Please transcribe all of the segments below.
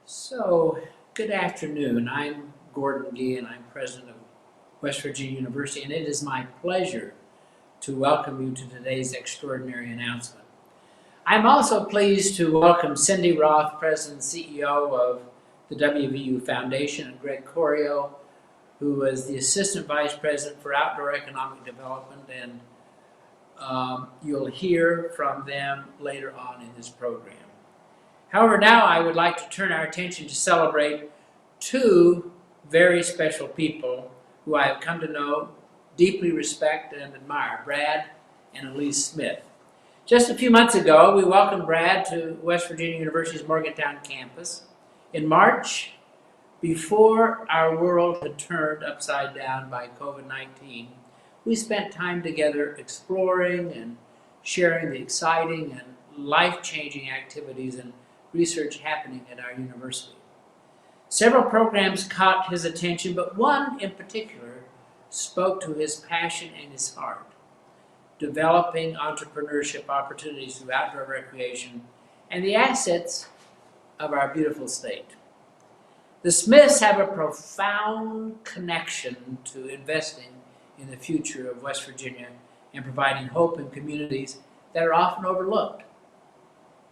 So, good afternoon. I'm Gordon Gee, and I'm president of West Virginia University, and it is my pleasure to welcome you to today's extraordinary announcement. I'm also pleased to welcome Cindy Roth, president and CEO of the WVU Foundation, and Greg Corio, who is the assistant vice president for outdoor economic development, and you'll hear from them later on in this program. However, now I would like to turn our attention to celebrate two very special people who I have come to know, deeply respect, and admire, Brad and Elise Smith. Just a few months ago, we welcomed Brad to West Virginia University's Morgantown campus. In March, before our world had turned upside down by COVID-19, we spent time together exploring and sharing the exciting and life-changing activities and research happening at our university. Several programs caught his attention, but one in particular spoke to his passion and his heart, developing entrepreneurship opportunities through outdoor recreation and the assets of our beautiful state. The Smiths have a profound connection to investing in the future of West Virginia and providing hope in communities that are often overlooked.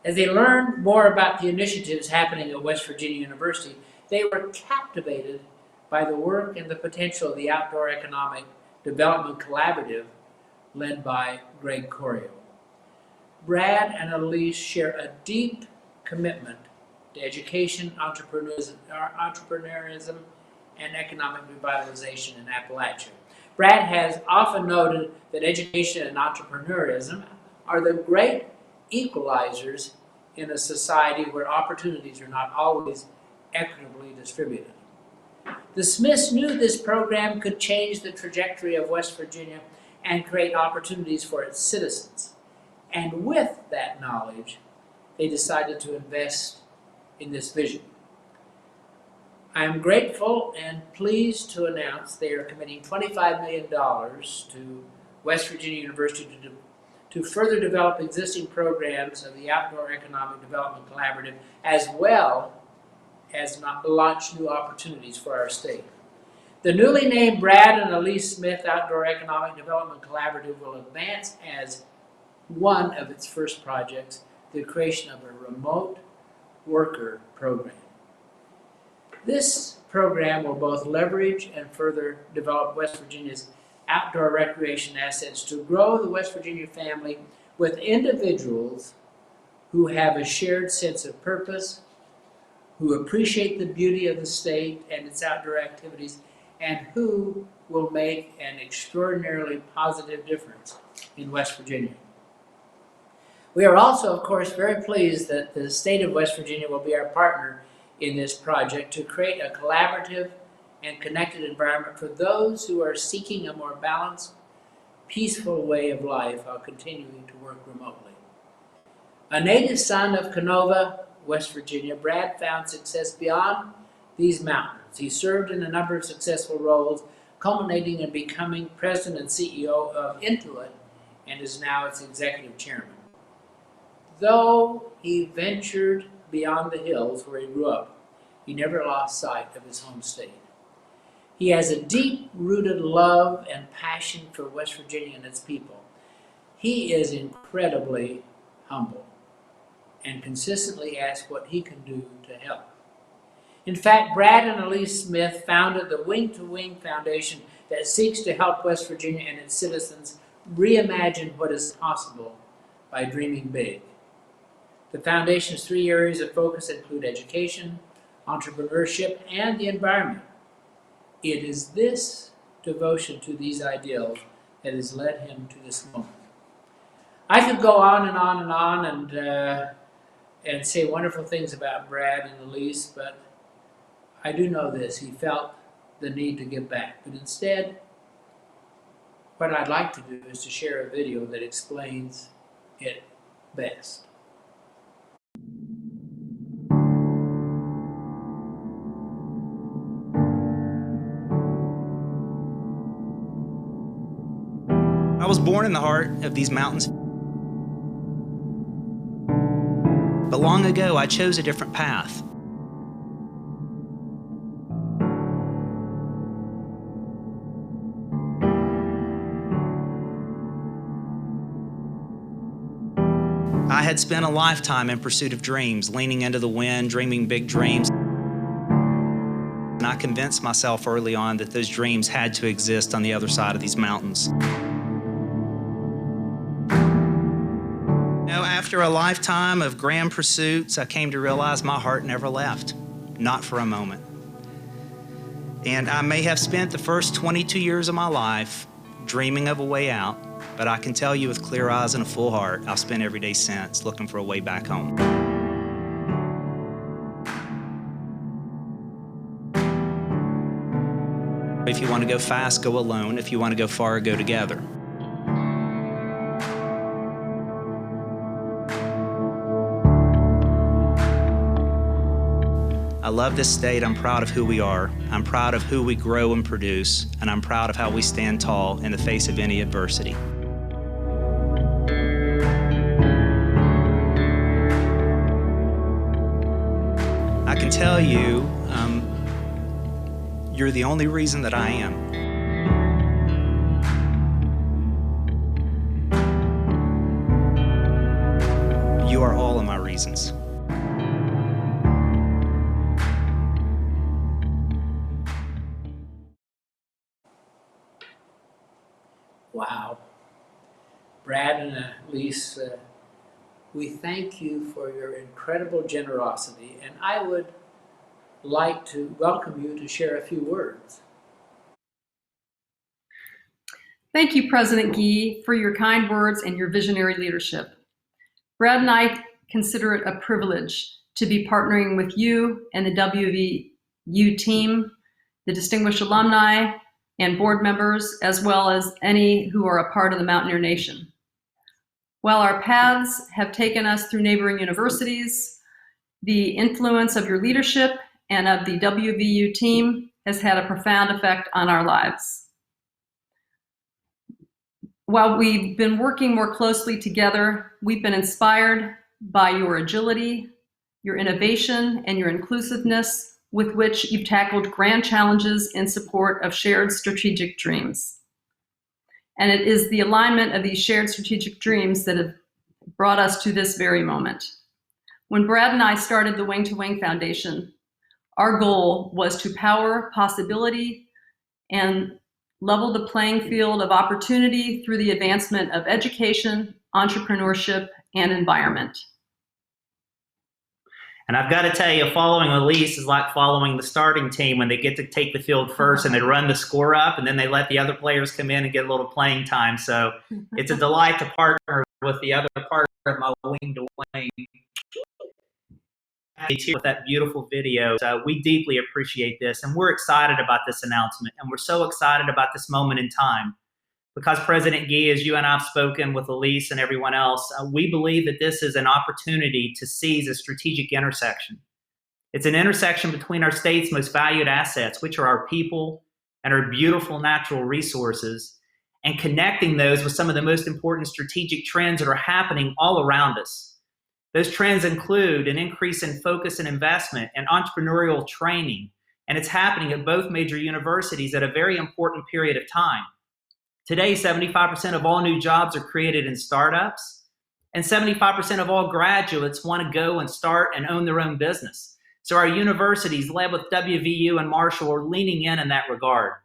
As they learned more about the initiatives happening at West Virginia University, they were captivated by the work and the potential of the Outdoor Economic Development Collaborative led by Greg Corio. Brad and Elise share a deep commitment to education, entrepreneurism, and economic revitalization in Appalachia. Brad has often noted that education and entrepreneurism are the great equalizers in a society where opportunities are not always equitably distributed. The Smiths knew this program could change the trajectory of West Virginia and create opportunities for its citizens. And with that knowledge, they decided to invest in this vision. I am grateful and pleased to announce they are committing $25 million to West Virginia University to further develop existing programs of the Outdoor Economic Development Collaborative, as well as launch new opportunities for our state. The newly named Brad and Elise Smith Outdoor Economic Development Collaborative will advance as one of its first projects the creation of a remote worker program. This program will both leverage and further develop West Virginia's outdoor recreation assets to grow the West Virginia family with individuals who have a shared sense of purpose, who appreciate the beauty of the state and its outdoor activities, and who will make an extraordinarily positive difference in West Virginia. We are also, of course, very pleased that the state of West Virginia will be our partner in this project to create a collaborative and connected environment for those who are seeking a more balanced, peaceful way of life while continuing to work remotely. A native son of Canova, West Virginia, Brad found success beyond these mountains. He served in a number of successful roles, culminating in becoming president and CEO of Intuit, and is now its executive chairman. Though he ventured beyond the hills where he grew up, he never lost sight of his home state. He has a deep-rooted love and passion for West Virginia and its people. He is incredibly humble and consistently asks what he can do to help. In fact, Brad and Elise Smith founded the Wing to Wing Foundation that seeks to help West Virginia and its citizens reimagine what is possible by dreaming big. The foundation's 3 areas of focus include education, entrepreneurship, and the environment. It is this devotion to these ideals that has led him to this moment. I could go on and on and on and say wonderful things about Brad and Elise, but I do know this: he felt the need to give back. But instead, what I'd like to do is to share a video that explains it best. I was born in the heart of these mountains. But long ago, I chose a different path. had spent a lifetime in pursuit of dreams, leaning into the wind, dreaming big dreams. And I convinced myself early on that those dreams had to exist on the other side of these mountains. After a lifetime of grand pursuits, I came to realize my heart never left, not for a moment. And I may have spent the first 22 years of my life dreaming of a way out, but I can tell you with clear eyes and a full heart, I've spent every day since looking for a way back home. If you want to go fast, go alone. If you want to go far, go together. I love this state. I'm proud of who we are. I'm proud of who we grow and produce, and I'm proud of how we stand tall in the face of any adversity. I can tell you, you're the only reason that I am. You are all of my reasons. Wow. Brad and Elise, we thank you for your incredible generosity, and I would like to welcome you to share a few words. Thank you, President Gee, for your kind words and your visionary leadership. Brad and I consider it a privilege to be partnering with you and the WVU team, the distinguished alumni and board members, as well as any who are a part of the Mountaineer Nation. While our paths have taken us through neighboring universities, the influence of your leadership and of the WVU team has had a profound effect on our lives. While we've been working more closely together, we've been inspired by your agility, your innovation, and your inclusiveness with which you've tackled grand challenges in support of shared strategic dreams. And it is the alignment of these shared strategic dreams that have brought us to this very moment. When Brad and I started the Wing to Wing Foundation, our goal was to power possibility and level the playing field of opportunity through the advancement of education, entrepreneurship, and environment. And I've got to tell you, following Elise is like following the starting team when they get to take the field first and they run the score up and then they let the other players come in and get a little playing time. So it's a delight to partner with the other part of my Wing to Wing. With that beautiful video. So we deeply appreciate this, and we're excited about this announcement, and we're so excited about this moment in time because President Gee, as you and I have spoken with Elise and everyone else, we believe that this is an opportunity to seize a strategic intersection. It's an intersection between our state's most valued assets, which are our people and our beautiful natural resources, and connecting those with some of the most important strategic trends that are happening all around us. Those trends include an increase in focus and investment and entrepreneurial training, and it's happening at both major universities at a very important period of time. Today, 75% of all new jobs are created in startups, and 75% of all graduates want to go and start and own their own business. So our universities, led with WVU and Marshall, are leaning in that regard.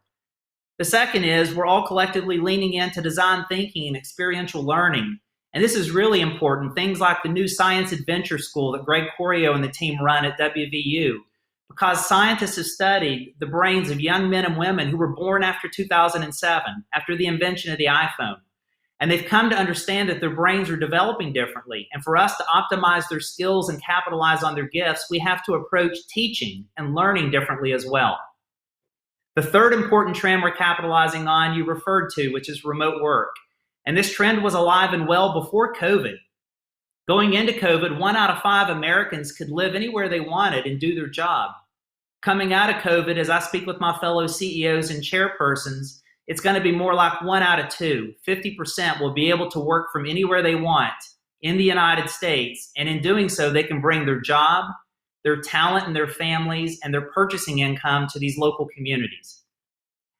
The second is we're all collectively leaning into design thinking and experiential learning. And this is really important. Things like the new Science Adventure School that Greg Corio and the team run at WVU, because scientists have studied the brains of young men and women who were born after 2007, after the invention of the iPhone. And they've come to understand that their brains are developing differently. And for us to optimize their skills and capitalize on their gifts, we have to approach teaching and learning differently as well. The third important trend we're capitalizing on, you referred to, which is remote work. And this trend was alive and well before COVID. Going into COVID, 1 out of 5 Americans could live anywhere they wanted and do their job. Coming out of COVID, as I speak with my fellow CEOs and chairpersons, it's going to be more like 1 out of 2. 50% will be able to work from anywhere they want in the United States. And in doing so, they can bring their job, their talent and their families, and their purchasing income to these local communities.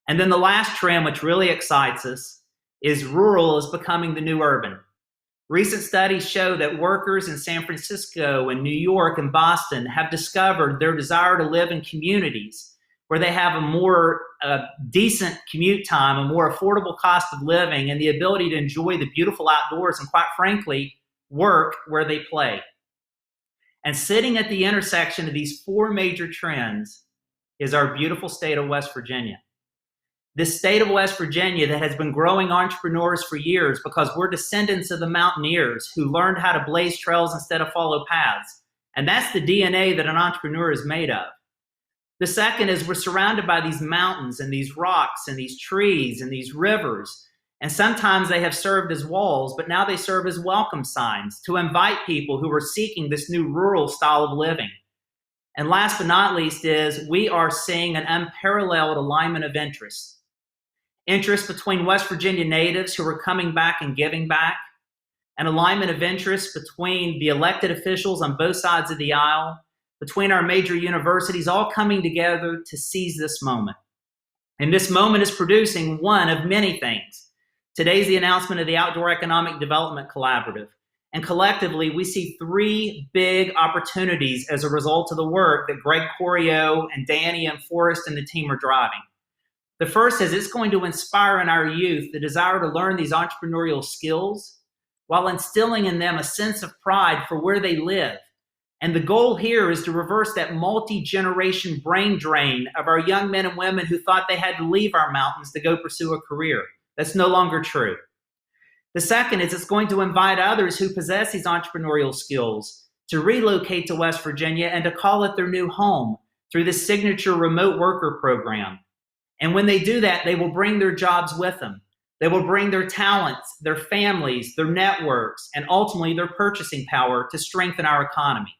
And then the last trend, which really excites us, is rural is becoming the new urban. Recent studies show that workers in San Francisco and New York and Boston have discovered their desire to live in communities where they have a more decent commute time, a more affordable cost of living, and the ability to enjoy the beautiful outdoors and, quite frankly, work where they play. And sitting at the intersection of these four major trends is our beautiful state of West Virginia. This state of West Virginia that has been growing entrepreneurs for years because we're descendants of the mountaineers who learned how to blaze trails instead of follow paths. And that's the DNA that an entrepreneur is made of. The second is we're surrounded by these mountains and these rocks and these trees and these rivers. And sometimes they have served as walls, but now they serve as welcome signs to invite people who are seeking this new rural style of living. And last but not least is we are seeing an unparalleled alignment of interests. Interest between West Virginia natives who are coming back and giving back, an alignment of interest between the elected officials on both sides of the aisle, between our major universities, all coming together to seize this moment. And this moment is producing one of many things. Today's the announcement of the Outdoor Economic Development Collaborative. And collectively, we see three big opportunities as a result of the work that Greg Corio and Danny and Forrest and the team are driving. The first is it's going to inspire in our youth the desire to learn these entrepreneurial skills while instilling in them a sense of pride for where they live. And the goal here is to reverse that multi-generation brain drain of our young men and women who thought they had to leave our mountains to go pursue a career. That's no longer true. The second is it's going to invite others who possess these entrepreneurial skills to relocate to West Virginia and to call it their new home through the signature remote worker program. And when they do that, they will bring their jobs with them. They will bring their talents, their families, their networks, and ultimately their purchasing power to strengthen our economy.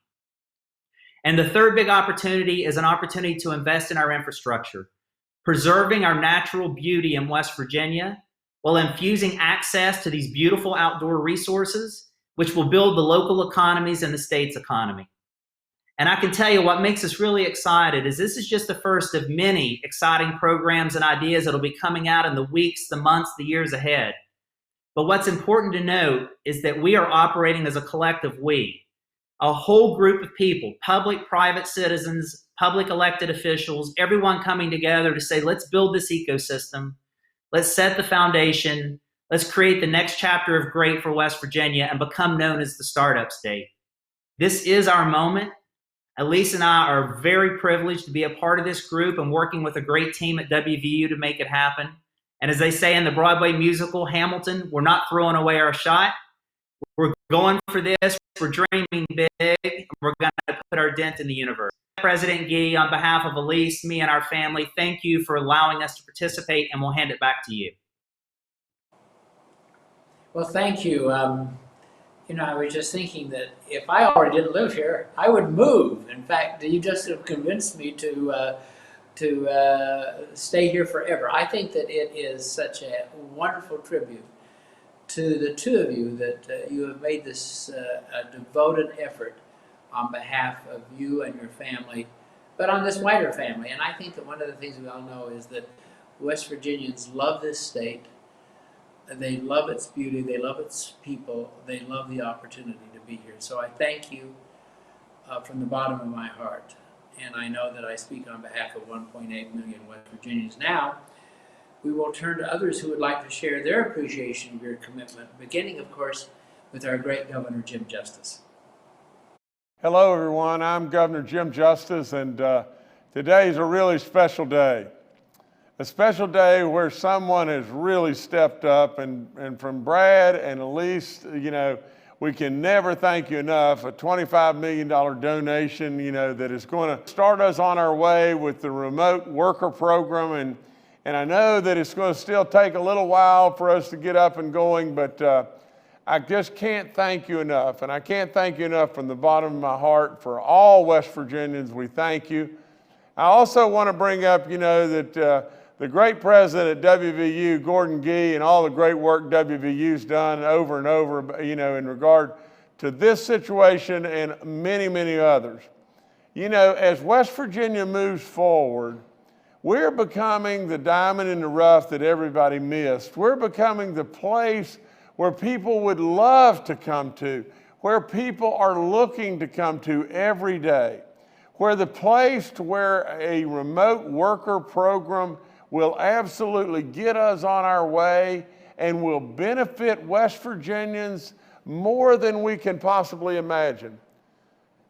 And the third big opportunity is an opportunity to invest in our infrastructure, preserving our natural beauty in West Virginia while infusing access to these beautiful outdoor resources, which will build the local economies and the state's economy. And I can tell you what makes us really excited is this is just the first of many exciting programs and ideas that will be coming out in the weeks, the months, the years ahead. But what's important to note is that we are operating as a collective we, a whole group of people, public, private citizens, public elected officials, everyone coming together to say, let's build this ecosystem, let's set the foundation, let's create the next chapter of great for West Virginia and become known as the startup state. This is our moment. Elise and I are very privileged to be a part of this group and working with a great team at WVU to make it happen. And as they say in the Broadway musical Hamilton, we're not throwing away our shot. We're going for this. We're dreaming big. And we're going to put our dent in the universe. President Gee, on behalf of Elise, me, and our family, thank you for allowing us to participate, and we'll hand it back to you. Well, thank you. I was just thinking that if I already didn't live here, I would move. In fact, you just have convinced me to stay here forever. I think that it is such a wonderful tribute to the two of you that you have made this a devoted effort on behalf of you and your family, but on this wider family. And I think that one of the things we all know is that West Virginians love this state. They love its beauty, they love its people, they love the opportunity to be here. So I thank you from the bottom of my heart. And I know that I speak on behalf of 1.8 million West Virginians. Now, we will turn to others who would like to share their appreciation of your commitment, beginning, of course, with our great Governor Jim Justice. Hello, everyone. I'm Governor Jim Justice, and today is a really special day. A special day where someone has really stepped up, and from Brad and Elise, we can never thank you enough. A $25 million donation, that is going to start us on our way with the remote worker program, and I know that it's going to still take a little while for us to get up and going, but I just can't thank you enough, and I can't thank you enough from the bottom of my heart. For all West Virginians, we thank you. I also want to bring up, that the great president at WVU, Gordon Gee, and all the great work WVU's done over and over, in regard to this situation and many, many others. As West Virginia moves forward, we're becoming the diamond in the rough that everybody missed. We're becoming the place where people would love to come to, where people are looking to come to every day, where the place to where a remote worker program will absolutely get us on our way and will benefit West Virginians more than we can possibly imagine.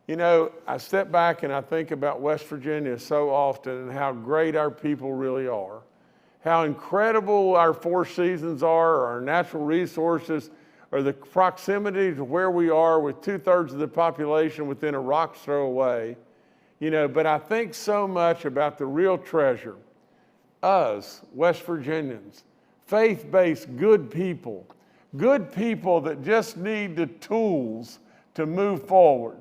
You know, I step back and I think about West Virginia so often and how great our people really are, how incredible our four seasons are, our natural resources, or the proximity to where we are with 2/3 of the population within a rock's throw away. You know, but I think so much about the real treasure, us, West Virginians, faith-based good people that just need the tools to move forward.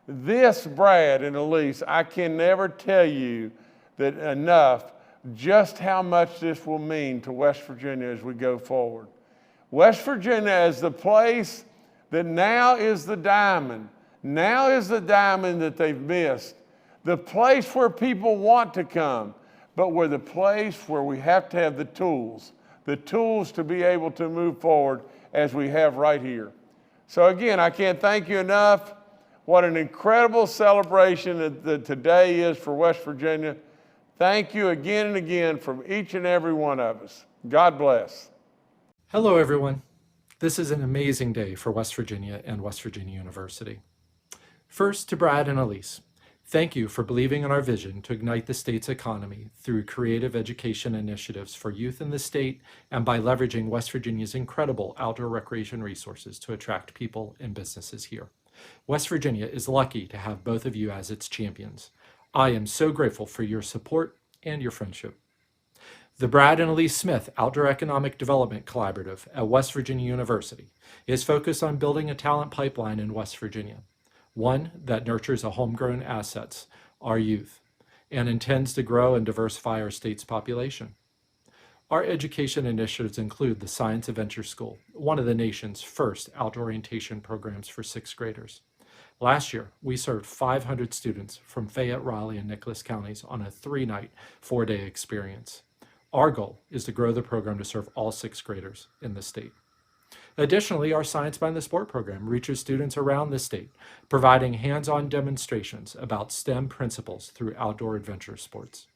This, Brad and Elise, I can never tell you that enough just how much this will mean to West Virginia as we go forward. West Virginia is the place that now is the diamond. Now is the diamond that they've missed. The place where people want to come, but we're the place where we have to have the tools to be able to move forward as we have right here. So again, I can't thank you enough. What an incredible celebration that today is for West Virginia. Thank you again and again from each and every one of us. God bless. Hello, everyone. This is an amazing day for West Virginia and West Virginia University. First, to Brad and Elise, thank you for believing in our vision to ignite the state's economy through creative education initiatives for youth in the state and by leveraging West Virginia's incredible outdoor recreation resources to attract people and businesses here. West Virginia is lucky to have both of you as its champions. I am so grateful for your support and your friendship. The Brad and Elise Smith Outdoor Economic Development Collaborative at West Virginia University is focused on building a talent pipeline in West Virginia, one that nurtures a homegrown assets, our youth, and intends to grow and diversify our state's population. Our education initiatives include the Science Adventure School, one of the nation's first outdoor orientation programs for sixth graders. Last year, we served 500 students from Fayette, Raleigh, and Nicholas counties on a 3-night, 4-day experience. Our goal is to grow the program to serve all sixth graders in the state. Additionally, our Science Behind the Sport program reaches students around the state, providing hands-on demonstrations about STEM principles through outdoor adventure sports.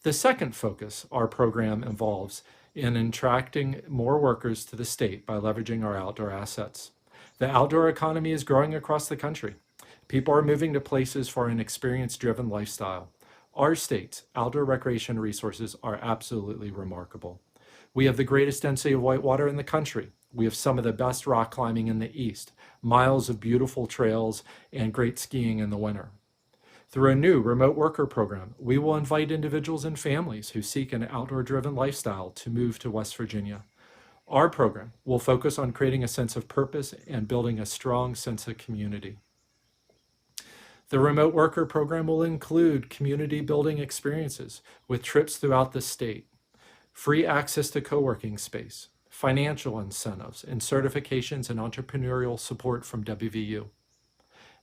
The second focus our program involves in attracting more workers to the state by leveraging our outdoor assets. The outdoor economy is growing across the country. People are moving to places for an experience-driven lifestyle. Our state's outdoor recreation resources are absolutely remarkable. We have the greatest density of whitewater in the country. We have some of the best rock climbing in the East, miles of beautiful trails, and great skiing in the winter. Through a new remote worker program, we will invite individuals and families who seek an outdoor-driven lifestyle to move to West Virginia. Our program will focus on creating a sense of purpose and building a strong sense of community. The remote worker program will include community building experiences with trips throughout the state, free access to co-working space, financial incentives, and certifications and entrepreneurial support from WVU.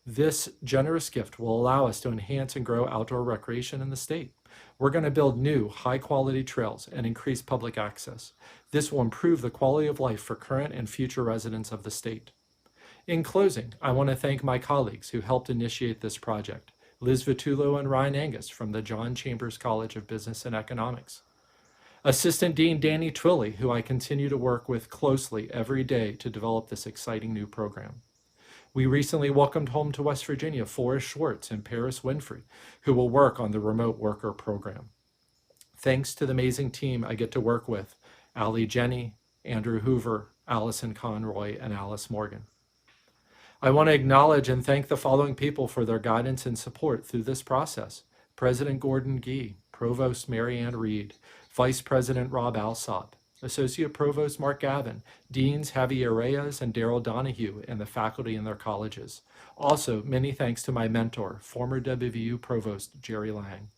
This generous gift will allow us to enhance and grow outdoor recreation in the state. We're going to build new, high-quality trails and increase public access. This will improve the quality of life for current and future residents of the state. In closing, I want to thank my colleagues who helped initiate this project, Liz Vitullo and Ryan Angus from the John Chambers College of Business and Economics. Assistant Dean Danny Twilley, who I continue to work with closely every day to develop this exciting new program. We recently welcomed home to West Virginia Forrest Schwartz and Paris Winfrey, who will work on the remote worker program. Thanks to the amazing team I get to work with, Allie Jenny, Andrew Hoover, Allison Conroy, and Alice Morgan. I want to acknowledge and thank the following people for their guidance and support through this process. President Gordon Gee, Provost Mary Ann Reed, Vice President Rob Alsop, Associate Provost Mark Gavin, Deans Javier Reyes and Daryl Donahue, and the faculty in their colleges. Also, many thanks to my mentor, former WVU Provost Jerry Lang.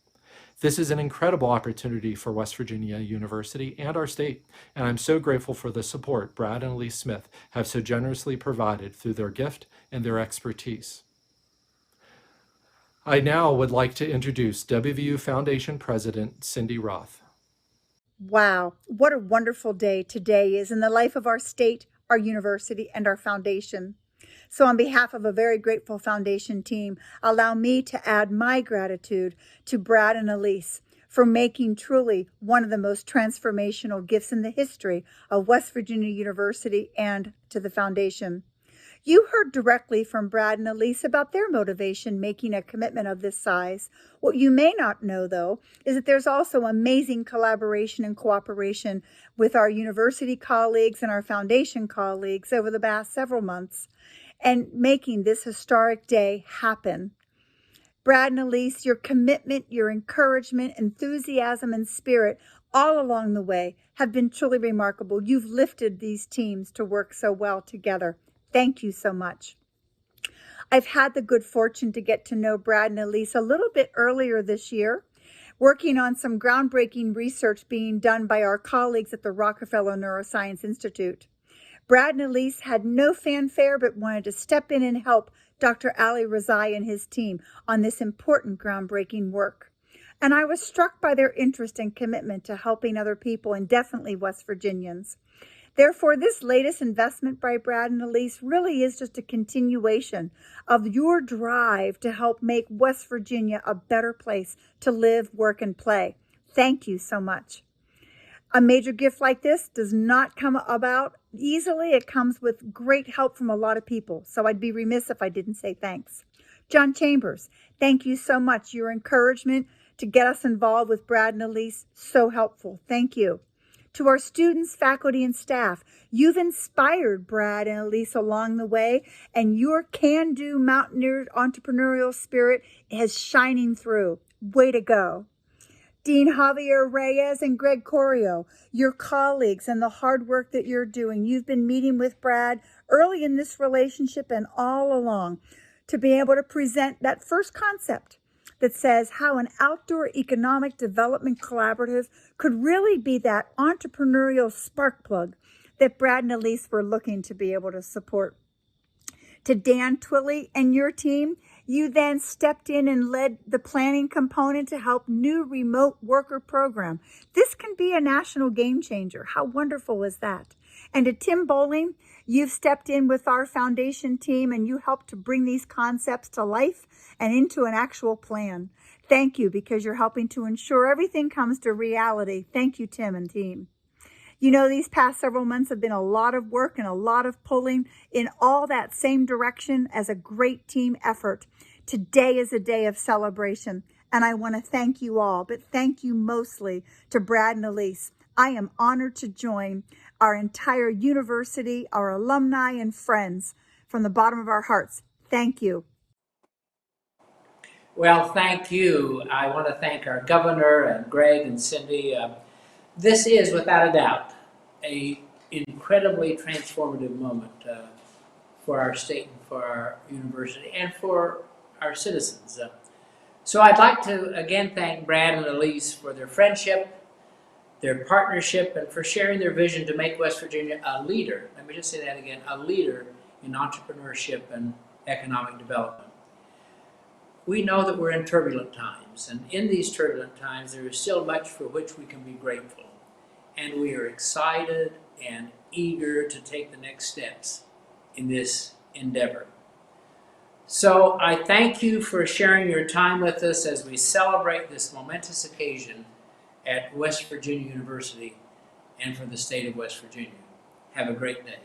This is an incredible opportunity for West Virginia University and our state, and I'm so grateful for the support Brad and Elise Smith have so generously provided through their gift and their expertise. I now would like to introduce WVU Foundation President Cindy Roth. Wow, what a wonderful day today is in the life of our state, our university, and our foundation. So on behalf of a very grateful foundation team, allow me to add my gratitude to Brad and Elise for making truly one of the most transformational gifts in the history of West Virginia University and to the foundation. You heard directly from Brad and Elise about their motivation making a commitment of this size. What you may not know, though, is that there's also amazing collaboration and cooperation with our university colleagues and our foundation colleagues over the past several months and making this historic day happen. Brad and Elise, your commitment, your encouragement, enthusiasm, and spirit all along the way have been truly remarkable. You've lifted these teams to work so well together. Thank you so much. I've had the good fortune to get to know Brad and Elise a little bit earlier this year, working on some groundbreaking research being done by our colleagues at the Rockefeller Neuroscience Institute. Brad and Elise had no fanfare but wanted to step in and help Dr. Ali Rezai and his team on this important groundbreaking work. And I was struck by their interest and commitment to helping other people and definitely West Virginians. Therefore, this latest investment by Brad and Elise really is just a continuation of your drive to help make West Virginia a better place to live, work, and play. Thank you so much. A major gift like this does not come about easily. It comes with great help from a lot of people, so I'd be remiss if I didn't say thanks. John Chambers, thank you so much. Your encouragement to get us involved with Brad and Elise, so helpful. Thank you. To our students, faculty, and staff, you've inspired Brad and Elise along the way, and your can-do mountaineer entrepreneurial spirit is shining through. Way to go. Dean Javier Reyes and Greg Corio, your colleagues and the hard work that you're doing. You've been meeting with Brad early in this relationship and all along to be able to present that first concept that says how an outdoor economic development collaborative could really be that entrepreneurial spark plug that Brad and Elise were looking to be able to support. To Dan Twilley and your team, you then stepped in and led the planning component to help new remote worker program. This can be a national game changer. How wonderful is that? And to Tim Bowling, you've stepped in with our foundation team and you helped to bring these concepts to life and into an actual plan. Thank you, because you're helping to ensure everything comes to reality. Thank you, Tim and team. You know, these past several months have been a lot of work and a lot of pulling in all that same direction as a great team effort. Today is a day of celebration, and I want to thank you all, but thank you mostly to Brad and Elise. I am honored to join our entire university, our alumni and friends from the bottom of our hearts. Thank you. Well, thank you. I want to thank our governor and Greg and Cindy. This is, without a doubt, an incredibly transformative moment for our state and for our university and for our citizens. So I'd like to again thank Brad and Elise for their friendship, their partnership, and for sharing their vision to make West Virginia a leader. Let me just say that again, a leader in entrepreneurship and economic development. We know that we're in turbulent times, and in these turbulent times there is still much for which we can be grateful. And we are excited and eager to take the next steps in this endeavor. So I thank you for sharing your time with us as we celebrate this momentous occasion at West Virginia University and for the state of West Virginia. Have a great day.